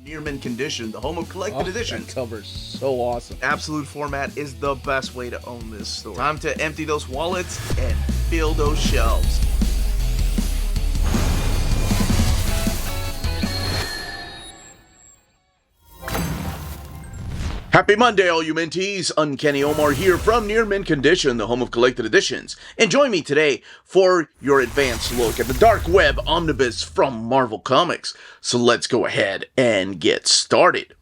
Near mint condition, the home of collected editions. That cover's so awesome. Absolute format is the best way to own this store. Time to empty those wallets and fill those shelves. Happy Monday, all you minties. Uncanny Omar here from Near Mint Condition, the home of collected editions. And join me today for your advanced look at the Dark Web Omnibus from Marvel Comics. So let's go ahead and get started.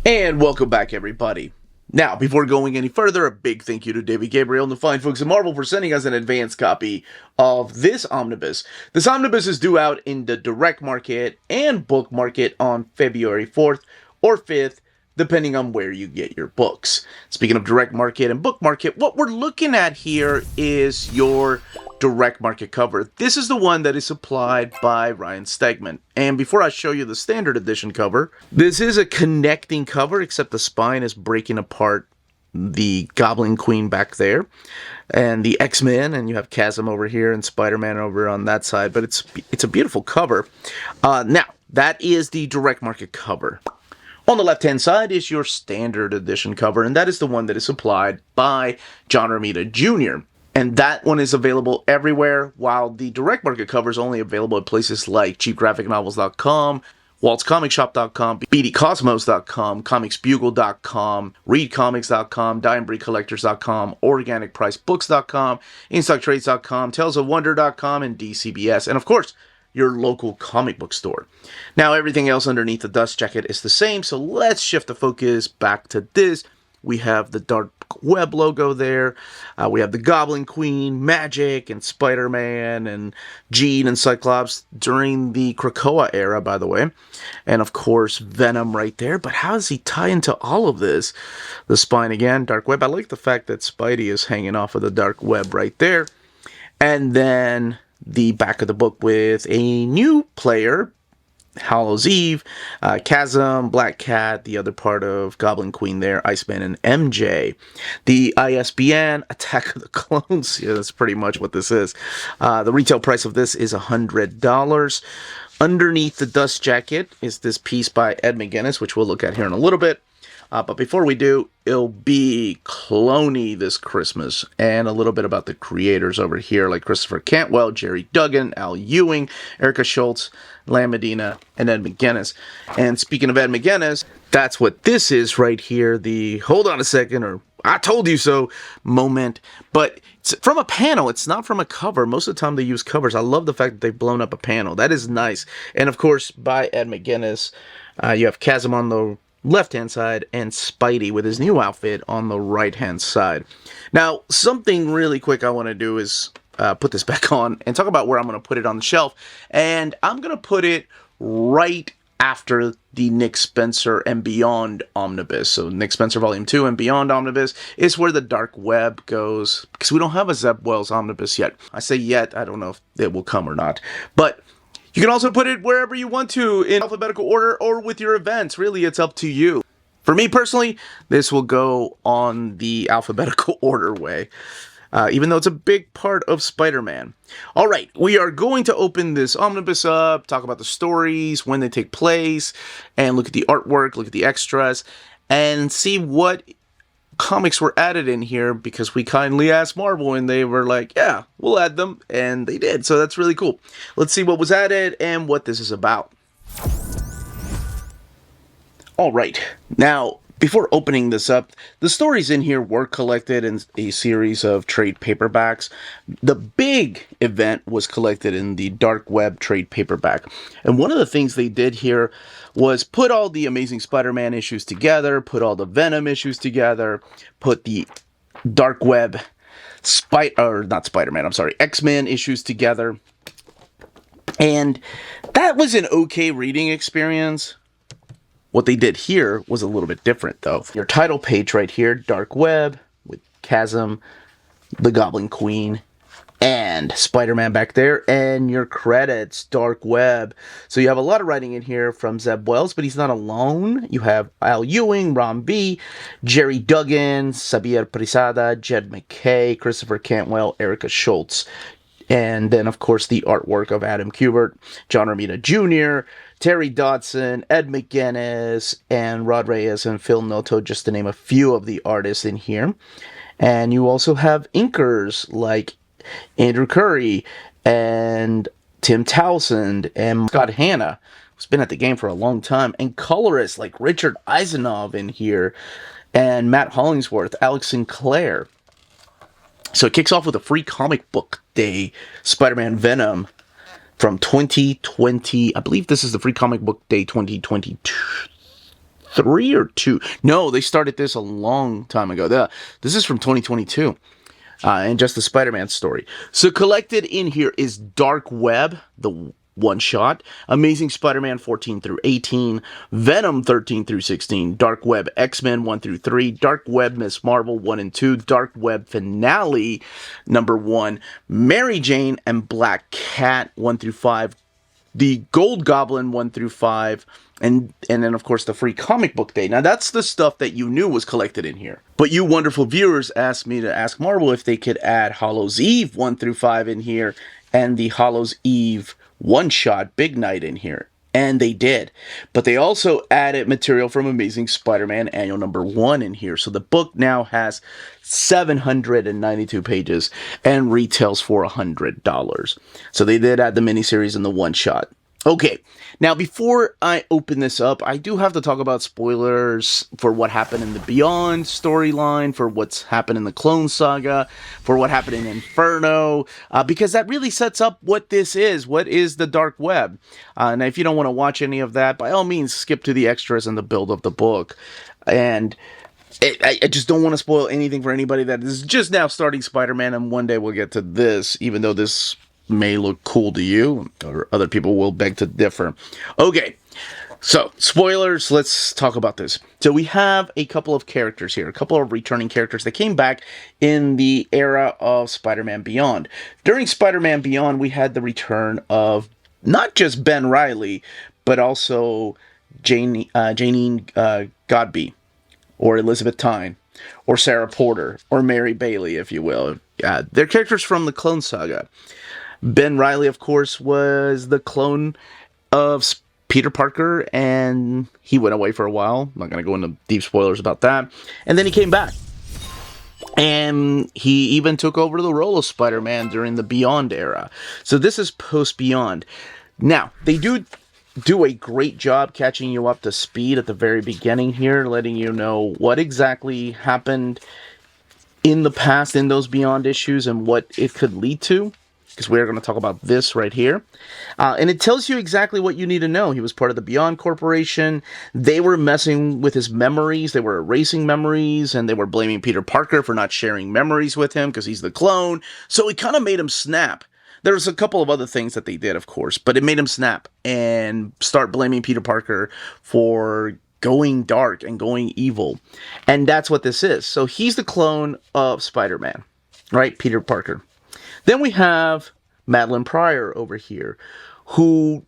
And welcome back, everybody. Now, before going any further, a big thank you to David Gabriel and the fine folks at Marvel for sending us an advanced copy of this omnibus. This omnibus is due out in the direct market and book market on February 4th or 5th, depending on where you get your books. Speaking of direct market and book market, what we're looking at here is your direct market cover. This is the one that is supplied by Ryan Stegman. And before I show you the standard edition cover, this is a connecting cover, except the spine is breaking apart the Goblin Queen back there, and the X-Men, and you have Chasm over here and Spider-Man over on that side, but it's a beautiful cover. Now, that is the direct market cover. On the left-hand side is your standard edition cover, and that is the one that is supplied by John Romita Jr., and that one is available everywhere, while the direct market cover is only available at places like cheapgraphicnovels.com, waltzcomicshop.com, bdcosmos.com, comicsbugle.com, readcomics.com, dieandbreedcollectors.com, organicpricebooks.com, instocktrades.com, talesofwonder.com, and DCBS, and of course, your local comic book store. Now, everything else underneath the dust jacket is the same, so let's shift the focus back to this. We have the Dark Web logo there. We have the Goblin Queen, Magic, and Spider-Man, and Jean, and Cyclops during the Krakoa era, by the way. And, of course, Venom right there. But how does he tie into all of this? The spine again, Dark Web. I like the fact that Spidey is hanging off of the Dark Web right there. And then the back of the book with a new player, Hallows Eve, Chasm, Black Cat, the other part of Goblin Queen there, Iceman, and MJ. The ISBN, Attack of the Clones, yeah, that's pretty much what this is. The retail price of this is $100. Underneath the dust jacket is this piece by Ed McGuinness, which we'll look at here in a little bit. But before we do, it'll be Cloney this Christmas, and a little bit about the creators over here, like Christopher Cantwell, Jerry Duggan, Al Ewing, Erica Schultz, Lam Medina, and Ed McGuinness. And speaking of Ed McGuinness, that's what this is right here, the hold on a second, or I told you so moment. But it's from a panel, it's not from a cover. Most of the time they use covers. I love the fact that they've blown up a panel. That is nice. And of course, by Ed McGuinness, you have Chasm on the left-hand side and Spidey with his new outfit on the right-hand side. Now, something really quick I want to do is put this back on and talk about where I'm going to put it on the shelf. And I'm going to put it right after the Nick Spencer and Beyond Omnibus. So Nick Spencer Volume 2 and Beyond Omnibus is where the Dark Web goes, because we don't have a Zeb Wells Omnibus yet. I say yet, I don't know if it will come or not. But you can also put it wherever you want to, in alphabetical order or with your events. Really, it's up to you. For me personally, this will go on the alphabetical order way, even though it's a big part of Spider-Man. All right, we are going to open this omnibus up, talk about the stories, when they take place, and look at the artwork, look at the extras, and see what comics were added in here, because we kindly asked Marvel and they were like, yeah, we'll add them, and they did, so that's really cool. Let's see what was added and what this is about. Alright, now, before opening this up, the stories in here were collected in a series of trade paperbacks. The big event was collected in the Dark Web trade paperback. And one of the things they did here was put all the Amazing Spider-Man issues together, put all the Venom issues together, put the Dark Web X-Men issues together. And that was an okay reading experience. What they did here was a little bit different, though. Your title page right here, Dark Web, with Chasm, the Goblin Queen, and and Spider-Man back there, and your credits, Dark Web. So you have a lot of writing in here from Zeb Wells, but he's not alone. You have Al Ewing, Ron B., Jerry Duggan, Xavier Prisada, Jed McKay, Christopher Cantwell, Erica Schultz. And then, of course, the artwork of Adam Kubert, John Romita Jr., Terry Dodson, Ed McGuinness, and Rod Reyes and Phil Noto, just to name a few of the artists in here. And you also have inkers like Andrew Curry and Tim Townsend and Scott Hanna, who's been at the game for a long time, and colorists like Richard Eisenov in here, and Matt Hollingsworth, Alex Sinclair. So it kicks off with a free comic book day, Spider-Man Venom from 2020. I believe this is the free comic book day 2023 or 2. No, they started this a long time ago. This is from 2022. And just the Spider-Man story. So collected in here is Dark Web, the one-shot, Amazing Spider-Man 14 through 18, Venom 13 through 16, Dark Web X-Men 1 through 3, Dark Web Miss Marvel 1 and 2, Dark Web Finale number 1, Mary Jane and Black Cat 1 through 5, the Gold Goblin 1 through 5, and then, of course, the free comic book day. Now, that's the stuff that you knew was collected in here. But you wonderful viewers asked me to ask Marvel if they could add Hallows Eve 1 through 5 in here, and the Hallows Eve one-shot Big Night in here. And they did. But they also added material from Amazing Spider-Man Annual Number 1 in here. So the book now has 792 pages and retails for $100. So they did add the miniseries and the one-shot. Okay, now before I open this up, I do have to talk about spoilers for what happened in the Beyond storyline, for what's happened in the Clone Saga, for what happened in Inferno, because that really sets up what this is. What is the Dark Web? And if you don't want to watch any of that, by all means, skip to the extras and the build of the book. And I just don't want to spoil anything for anybody that is just now starting Spider-Man, and one day we'll get to this, even though this may look cool to you, or other people will beg to differ. Okay, so spoilers, let's talk about this. So we have a couple of characters here, a couple of returning characters that came back in the era of Spider-Man Beyond. During Spider-Man Beyond, we had the return of not just Ben Reilly, but also Janine Godby, or Elizabeth Tyne, or Sarah Porter, or Mary Bailey, if you will. They're characters from the Clone Saga. Ben Reilly, of course, was the clone of Peter Parker, and he went away for a while. I'm not going to go into deep spoilers about that. And then he came back. And he even took over the role of Spider-Man during the Beyond era. So this is post-Beyond. Now, they do a great job catching you up to speed at the very beginning here, letting you know what exactly happened in the past in those Beyond issues and what it could lead to. Because we're going to talk about this right here. And it tells you exactly what you need to know. He was part of the Beyond Corporation. They were messing with his memories. They were erasing memories, and they were blaming Peter Parker for not sharing memories with him because he's the clone. So it kind of made him snap. There's a couple of other things that they did, of course, but it made him snap and start blaming Peter Parker for going dark and going evil. And that's what this is. So he's the clone of Spider-Man, right? Peter Parker. Then we have Madeline Pryor over here, who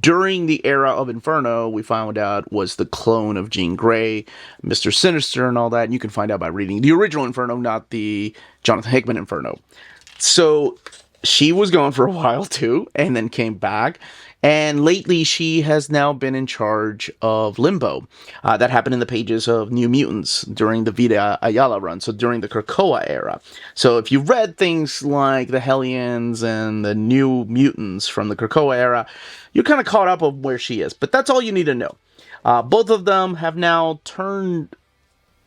during the era of Inferno, we found out was the clone of Jean Grey, Mr. Sinister and all that. And you can find out by reading the original Inferno, not the Jonathan Hickman Inferno. So she was gone for a while too, and then came back. And lately, she has now been in charge of Limbo. That happened in the pages of New Mutants during the Vita Ayala run, so during the Krakoa era. So if you read things like the Hellions and the New Mutants from the Krakoa era, you're kind of caught up on where she is. But that's all you need to know. Both of them have now turned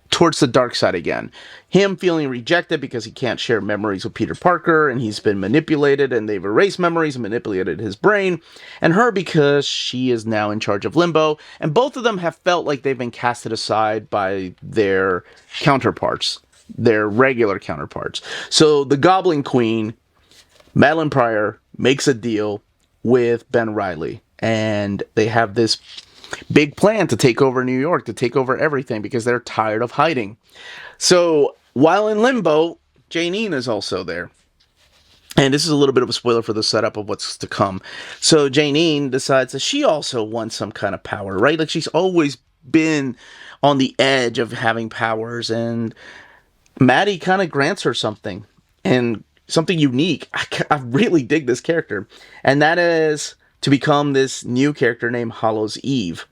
towards the dark side again. Him feeling rejected because he can't share memories with Peter Parker, and he's been manipulated, and they've erased memories and manipulated his brain. And her because she is now in charge of Limbo, and both of them have felt like they've been casted aside by their counterparts, their regular counterparts. So the Goblin Queen, Madeline Pryor, makes a deal with Ben Reilly, and they have this big plan to take over New York, to take over everything, because they're tired of hiding. So, while in Limbo, Janine is also there. And this is a little bit of a spoiler for the setup of what's to come. So Janine decides that she also wants some kind of power, right? Like she's always been on the edge of having powers, and Maddie kind of grants her something, and something unique. I really dig this character, and that is to become this new character named Hollow's Eve.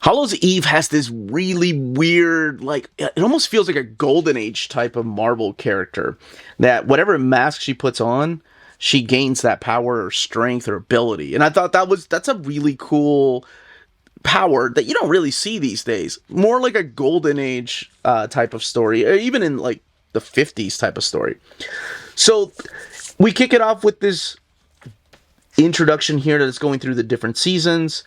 Hollow's Eve has this really weird, like, it almost feels like a Golden Age type of Marvel character. That whatever mask she puts on, she gains that power or strength or ability. And I thought that's a really cool power that you don't really see these days. More like a Golden Age type of story, or even in like the 50s type of story. So we kick it off with this introduction here that's going through the different seasons,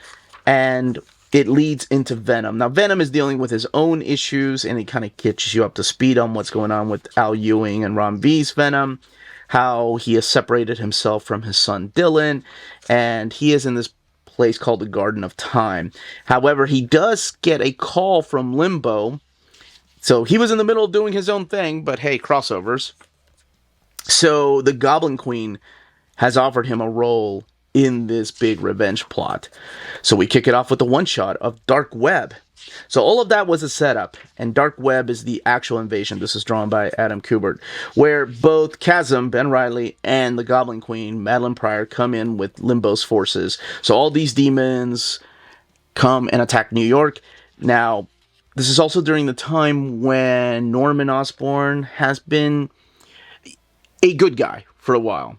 and it leads into Venom. Now, Venom is dealing with his own issues, and he kind of catches you up to speed on what's going on with Al Ewing and Ron V's Venom, how he has separated himself from his son Dylan, and he is in this place called the Garden of Time. However, he does get a call from Limbo, so he was in the middle of doing his own thing, but hey, crossovers. So the Goblin Queen has offered him a role in this big revenge plot. So we kick it off with the one-shot of Dark Web. So all of that was a setup, and Dark Web is the actual invasion. This is drawn by Adam Kubert, where both Chasm, Ben Reilly, and the Goblin Queen, Madeline Pryor, come in with Limbo's forces. So all these demons come and attack New York. Now, this is also during the time when Norman Osborn has been a good guy for a while.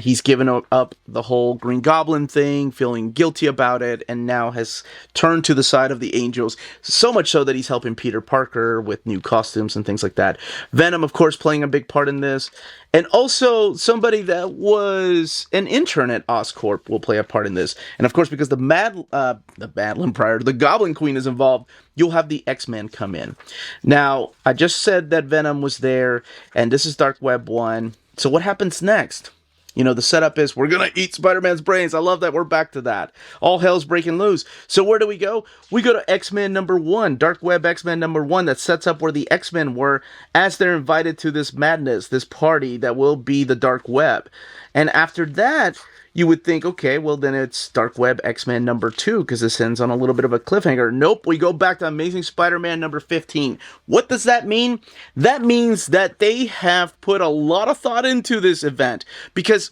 He's given up the whole Green Goblin thing, feeling guilty about it, and now has turned to the side of the Angels, so much so that he's helping Peter Parker with new costumes and things like that. Venom, of course, playing a big part in this, and also somebody that was an intern at Oscorp will play a part in this. And of course, because the Madeline Pryor, the Goblin Queen is involved, you'll have the X-Men come in. Now, I just said that Venom was there, and this is Dark Web 1. So what happens next? You know, the setup is, we're going to eat Spider-Man's brains. I love that. We're back to that. All hell's breaking loose. So where do we go? We go to X-Men number 1, Dark Web X-Men number 1, that sets up where the X-Men were as they're invited to this madness, this party that will be the Dark Web. And after that, you would think, okay, well then it's Dark Web X-Men number 2, because this ends on a little bit of a cliffhanger. Nope, we go back to Amazing Spider-Man number 15. What does that mean? That means that they have put a lot of thought into this event, because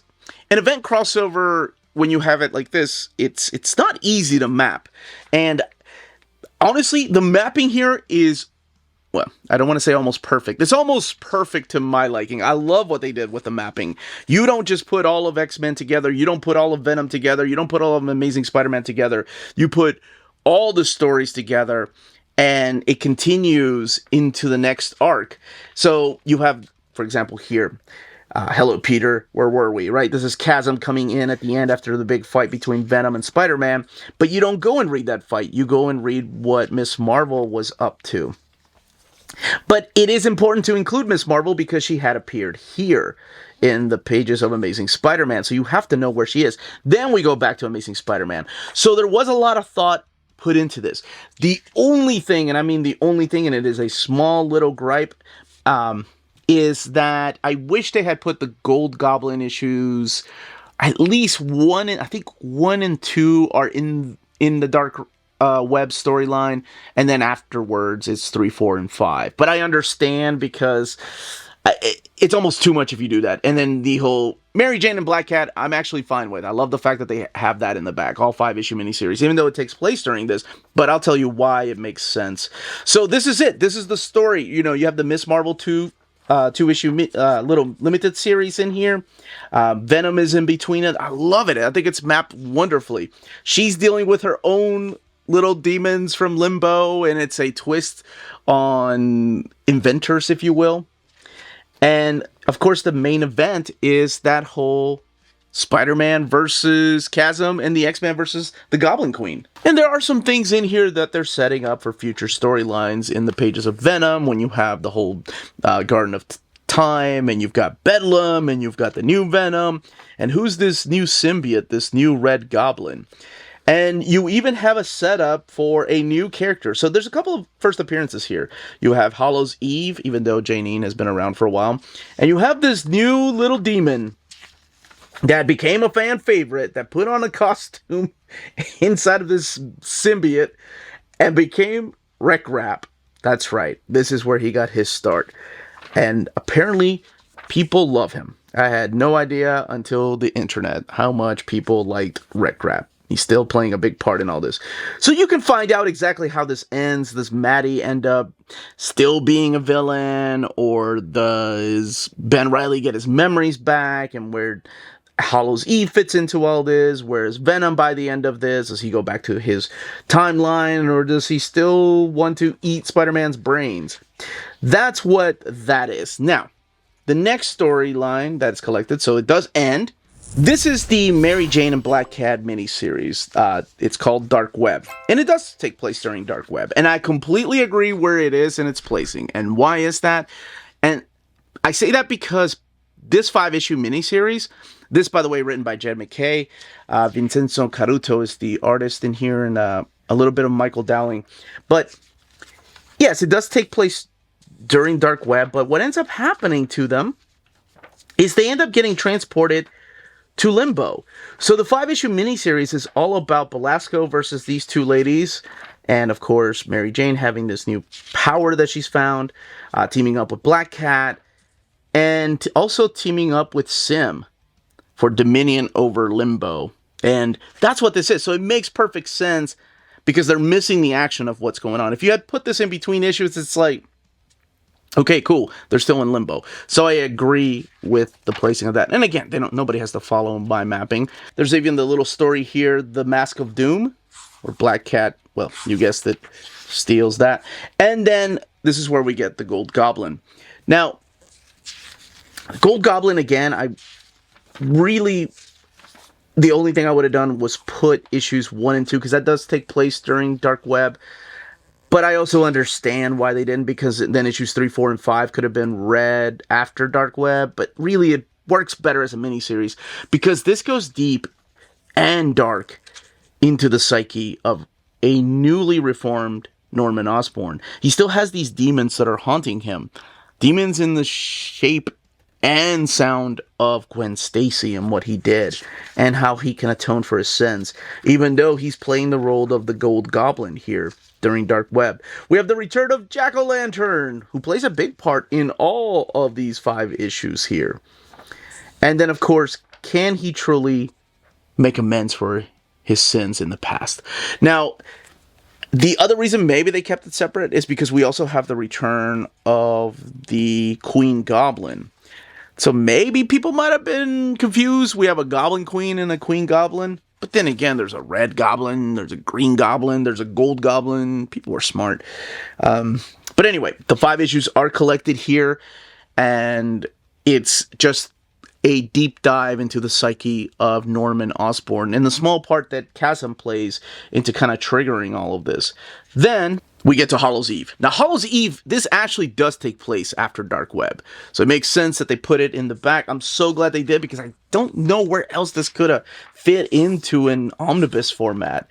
an event crossover, when you have it like this, it's not easy to map. And honestly, the mapping here is, well, I don't want to say almost perfect. It's almost perfect to my liking. I love what they did with the mapping. You don't just put all of X-Men together. You don't put all of Venom together. You don't put all of Amazing Spider-Man together. You put all the stories together, and it continues into the next arc. So you have, for example, here, hello, Peter, where were we, right? This is Chasm coming in at the end after the big fight between Venom and Spider-Man, but you don't go and read that fight. You go and read what Miss Marvel was up to. But it is important to include Miss Marvel because she had appeared here in the pages of Amazing Spider-Man, so you have to know where she is. Then we go back to Amazing Spider-Man. So there was a lot of thought put into this. The only thing, and I mean the only thing, and it is a small little gripe, is that I wish they had put the Gold Goblin issues, at least one, I think 1 and 2 are in the Dark Web storyline, and then afterwards it's 3, 4, and 5. But I understand, because it's almost too much if you do that. And then the whole Mary Jane and Black Cat, I'm actually fine with. I love the fact that they have that in the back, all 5-issue miniseries, even though it takes place during this, but I'll tell you why it makes sense. So this is it. This is the story. You know, you have the Miss Marvel 2-issue little limited series in here. Venom is in between it. I love it. I think it's mapped wonderfully. She's dealing with her own little demons from Limbo, and it's a twist on inventors, if you will. And of course, the main event is that whole Spider-Man versus Chasm and the X-Men versus the Goblin Queen. And there are some things in here that they're setting up for future storylines in the pages of Venom, when you have the whole Garden of Time, and you've got Bedlam, and you've got the new Venom, and who's this new symbiote, this new Red Goblin? And you even have a setup for a new character. So there's a couple of first appearances here. You have Hollow's Eve, even though Janine has been around for a while. And you have this new little demon that became a fan favorite, that put on a costume inside of this symbiote and became Wreck Rap. That's right. This is where he got his start. And apparently, people love him. I had no idea until the internet how much people liked Wreck Rap. He's still playing a big part in all this. So you can find out exactly how this ends. Does Maddie end up still being a villain? Or does Ben Reilly get his memories back? And where Hallows Eve fits into all this? Where's Venom by the end of this? Does he go back to his timeline? Or does he still want to eat Spider-Man's brains? That's what that is. Now, the next storyline that's collected, so it does end. This is the Mary Jane and Black Cat miniseries. It's called Dark Web. And it does take place during Dark Web. And I completely agree where it is in its placing. And why is that? And I say that because this 5-issue miniseries, this, by the way, written by Jed McKay. Vincenzo Caruto is the artist in here, and a little bit of Michael Dowling. But, yes, it does take place during Dark Web. But what ends up happening to them is they end up getting transported to Limbo. So the 5-issue miniseries is all about Belasco versus these two ladies. And, of course, Mary Jane having this new power that she's found, teaming up with Black Cat, and also teaming up with Sim for dominion over Limbo. And that's what this is. So it makes perfect sense because they're missing the action of what's going on. If you had put this in between issues, it's like, okay, cool, they're still in Limbo. So I agree with the placing of that. And again, nobody has to follow my mapping. There's even the little story here, The Mask of Doom, where Black Cat, well, you guessed it, steals that. And then this is where we get the Gold Goblin. Now, Gold Goblin, again, the only thing I would have done was put issues 1 and 2, because that does take place during Dark Web. But I also understand why they didn't, because then issues 3, 4, and 5 could have been read after Dark Web. But really, it works better as a miniseries, because this goes deep and dark into the psyche of a newly reformed Norman Osborn. He still has these demons that are haunting him. Demons in the shape and sound of Gwen Stacy and what he did, and how he can atone for his sins, even though he's playing the role of the Gold Goblin here during Dark Web. We have the return of Jack-O-Lantern, who plays a big part in all of these 5 issues here. And then, of course, can he truly make amends for his sins in the past? Now, the other reason maybe they kept it separate is because we also have the return of the Queen Goblin. So maybe people might have been confused. We have a Goblin Queen and a Queen Goblin. But then again, there's a red goblin, there's a green goblin, there's a gold goblin. People are smart. But anyway, the 5 issues are collected here. And it's just a deep dive into the psyche of Norman Osborn, and the small part that Chasm plays into kind of triggering all of this. Then we get to Hallows Eve. Now, Hallows Eve, this actually does take place after Dark Web. So it makes sense that they put it in the back. I'm so glad they did, because I don't know where else this could have fit into an omnibus format.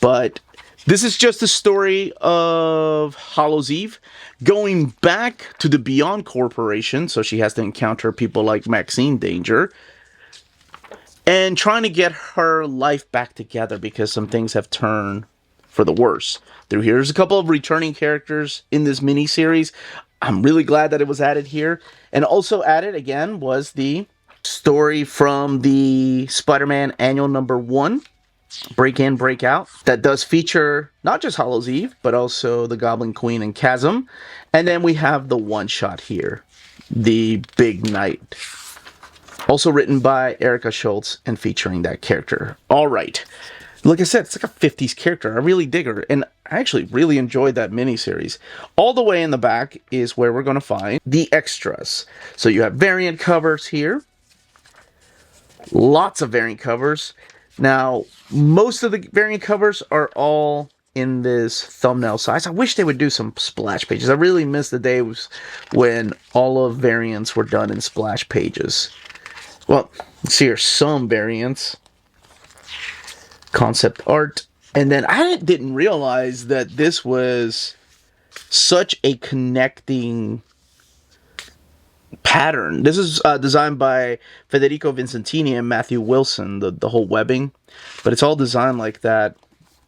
But this is just the story of Hallows Eve going back to the Beyond Corporation. So she has to encounter people like Maxine Danger and trying to get her life back together, because some things have turned for the worse. Here's a couple of returning characters in this mini-series. I'm really glad that it was added here. And also added, again, was the story from the Spider-Man Annual Number 1, Break In, Break Out, that does feature not just Hallows Eve, but also the Goblin Queen and Chasm. And then we have the one-shot here, The Big Night. Also written by Erica Schultz and featuring that character. All right. Like I said, it's like a 50s character. I really dig her, and I actually really enjoyed that miniseries. All the way in the back is where we're going to find the extras. So you have variant covers here. Lots of variant covers. Now, most of the variant covers are all in this thumbnail size. I wish they would do some splash pages. I really miss the days when all of variants were done in splash pages. Well, let's see here, some variants. Concept art. And then I didn't realize that this was such a connecting pattern. This is designed by Federico Vincentini and Matthew Wilson, the whole webbing, but it's all designed like that.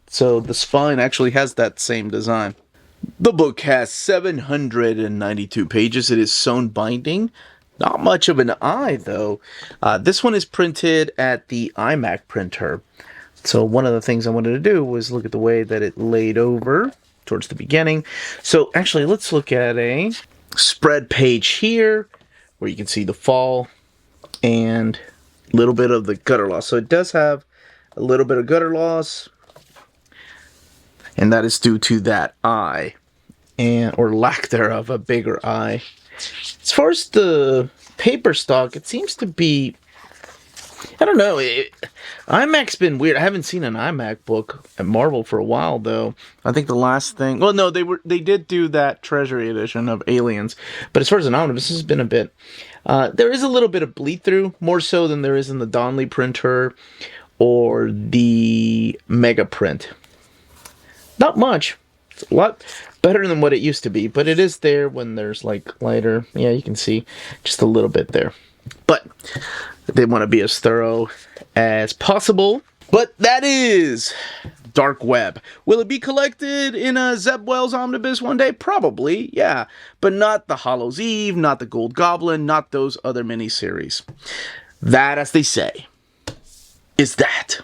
So the spine actually has that same design. The book has 792 pages. It is sewn binding. Not much of an eye, though. This one is printed at the iMac printer. So one of the things I wanted to do was look at the way that it laid over towards the beginning. So actually, let's look at a spread page here, where you can see the fall and a little bit of the gutter loss. So it does have a little bit of gutter loss, and that is due to that eye, or lack thereof, a bigger eye. As far as the paper stock, it seems to be, I don't know, iMac's been weird. I haven't seen an iMac book at Marvel for a while, though. I think the last thing, well, no, they did do that Treasury edition of Aliens, but as far as an omnibus, this has been a bit. There is a little bit of bleed through, more so than there is in the Donnelly printer or the Mega print. Not much. It's a lot better than what it used to be, but it is there when there's like lighter. Yeah, you can see just a little bit there. But they want to be as thorough as possible. But that is Dark Web. Will it be collected in a Zeb Wells Omnibus one day? Probably, yeah. But not the Hollow's Eve, not the Gold Goblin, not those other miniseries. That, as they say, is that.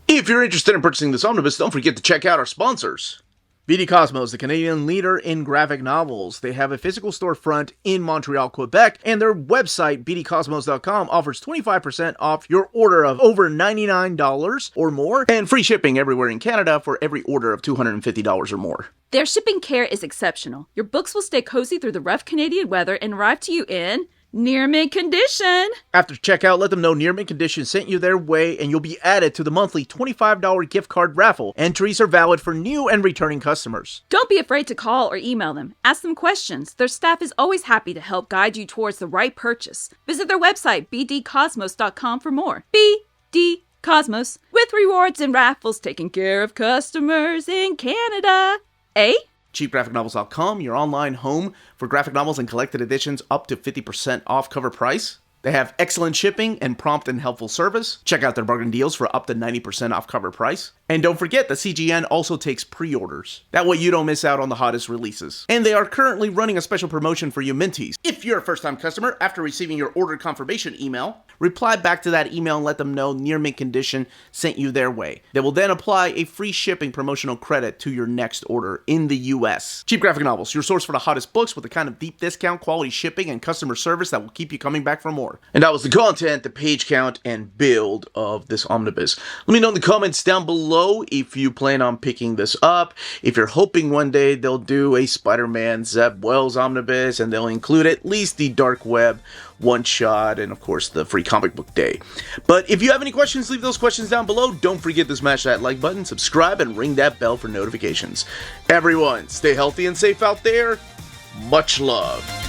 If you're interested in purchasing this omnibus, don't forget to check out our sponsors. BD Cosmos, the Canadian leader in graphic novels. They have a physical storefront in Montreal, Quebec, and their website, bdcosmos.com, offers 25% off your order of over $99 or more, and free shipping everywhere in Canada for every order of $250 or more. Their shipping care is exceptional. Your books will stay cozy through the rough Canadian weather and arrive to you in near mint condition. After checkout, let them know Near Mint Condition sent you their way, and you'll be added to the monthly $25 gift card raffle. Entries are valid for new and returning customers. Don't be afraid to call or email them. Ask them questions. Their staff is always happy to help guide you towards the right purchase. Visit their website, bdcosmos.com, for more. BD Cosmos, with rewards and raffles taking care of customers in Canada. Eh? CheapGraphicNovels.com, your online home for graphic novels and collected editions up to 50% off cover price. They have excellent shipping and prompt and helpful service. Check out their bargain deals for up to 90% off cover price. And don't forget that CGN also takes pre-orders. That way you don't miss out on the hottest releases. And they are currently running a special promotion for you Minties. If you're a first-time customer, after receiving your order confirmation email, reply back to that email and let them know Near Mint Condition sent you their way. They will then apply a free shipping promotional credit to your next order in the US. Cheap Graphic Novels, your source for the hottest books with the kind of deep discount, quality shipping, and customer service that will keep you coming back for more. And that was the content, the page count, and build of this omnibus. Let me know in the comments down below if you plan on picking this up, if you're hoping one day they'll do a Spider-Man Zeb Wells omnibus and they'll include at least the Dark Web one-shot and, of course, the free comic book day. But if you have any questions, leave those questions down below. Don't forget to smash that like button, subscribe, and ring that bell for notifications. Everyone, stay healthy and safe out there. Much love.